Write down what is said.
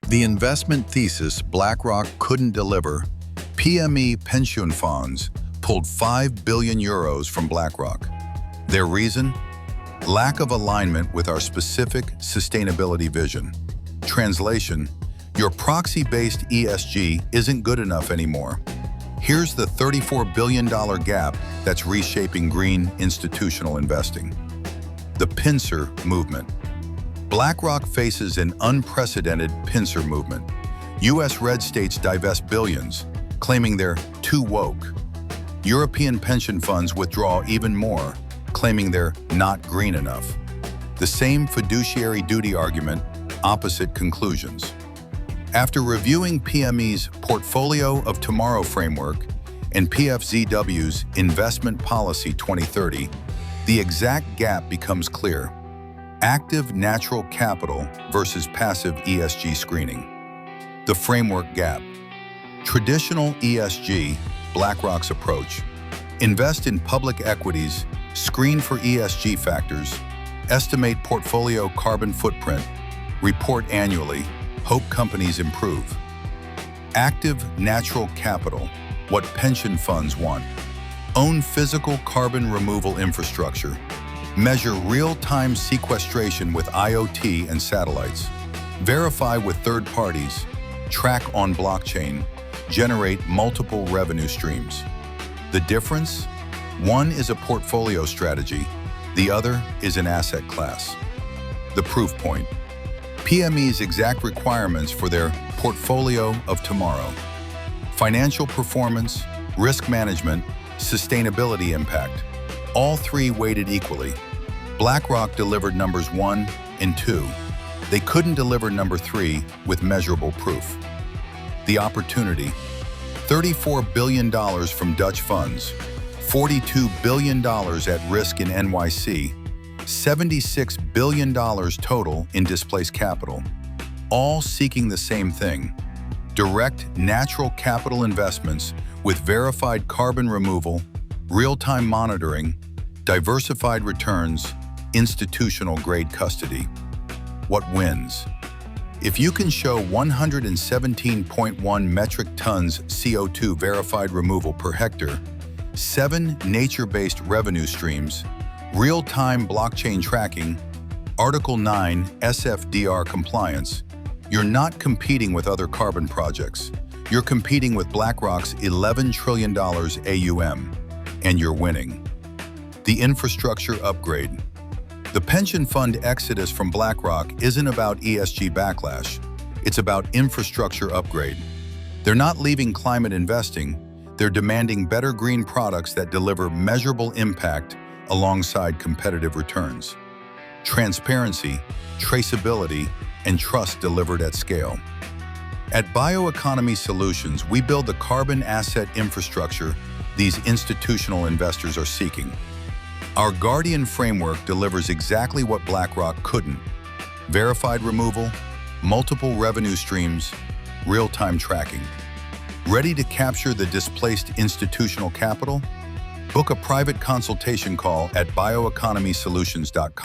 The investment thesis BlackRock couldn't deliver, PME pension funds pulled 5 billion euros from BlackRock. Their reason? Lack of alignment with our specific sustainability vision. Translation: your proxy-based ESG isn't good enough anymore. Here's the $34 billion gap that's reshaping green institutional investing. The pincer movement. BlackRock faces an unprecedented pincer movement. U.S. red states divest billions, claiming they're too woke. European pension funds withdraw even more, claiming they're not green enough. The same fiduciary duty argument, opposite conclusions. After reviewing PME's Portfolio of Tomorrow framework and PFZW's Investment Policy 2030, the exact gap becomes clear. Active natural capital versus passive ESG screening. The framework gap. Traditional ESG, BlackRock's approach. Invest in public equities, screen for ESG factors, estimate portfolio carbon footprint, report annually, hope companies improve. Active natural capital, what pension funds want. Own physical carbon removal infrastructure. Measure real-time sequestration with IoT and satellites. Verify with third parties. Track on blockchain. Generate multiple revenue streams. The difference? One is a portfolio strategy. The other is an asset class. The proof point. PME's exact requirements for their Portfolio of Tomorrow. Financial performance, risk management, sustainability impact. All three weighted equally. BlackRock delivered numbers 1 and 2. They couldn't deliver number 3 with measurable proof. The opportunity. $34 billion from Dutch funds, $42 billion at risk in NYC, $76 billion total in displaced capital, all seeking the same thing: direct natural capital investments with verified carbon removal, real-time monitoring, diversified returns, institutional-grade custody. What wins? If you can show 117.1 metric tons CO2 verified removal per hectare, 7 nature-based revenue streams, real-time blockchain tracking, Article 9 SFDR compliance, you're not competing with other carbon projects. You're competing with BlackRock's $11 trillion AUM, and you're winning. The infrastructure upgrade. The pension fund exodus from BlackRock isn't about ESG backlash. It's about infrastructure upgrade. They're not leaving climate investing. They're demanding better green products that deliver measurable impact alongside competitive returns. Transparency, traceability, and trust delivered at scale. At Bioeconomy Solutions, we build the carbon asset infrastructure these institutional investors are seeking. Our G.U.A.R.D.I.A.N framework delivers exactly what BlackRock couldn't: verified removal, multiple revenue streams, real-time tracking. Ready to capture the displaced institutional capital? Book a private consultation call at bioeconomysolutions.com.